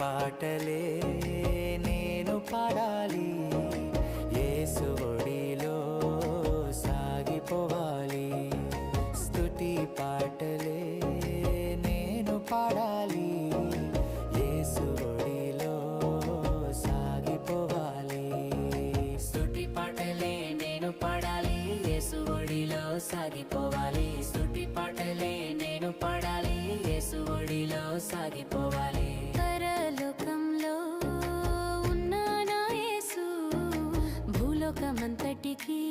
పాటలే నేను పాడాలి, యేసు ఒడిలో సాగిపోవాలి. స్తుతి పాటలే నేను పాడాలి, యేసు ఒడిలో సాగిపోవాలి. స్తుతి పాటలే నేను పాడాలి, యేసు ఒడిలో సాగిపోవాలి. స్తుతి పాటలే నేను పాడాలి, యేసు ఒడిలో సాగిపోవాలి. పరలోకంలో ఉన్న నా యేసు భూలోకమంతటికి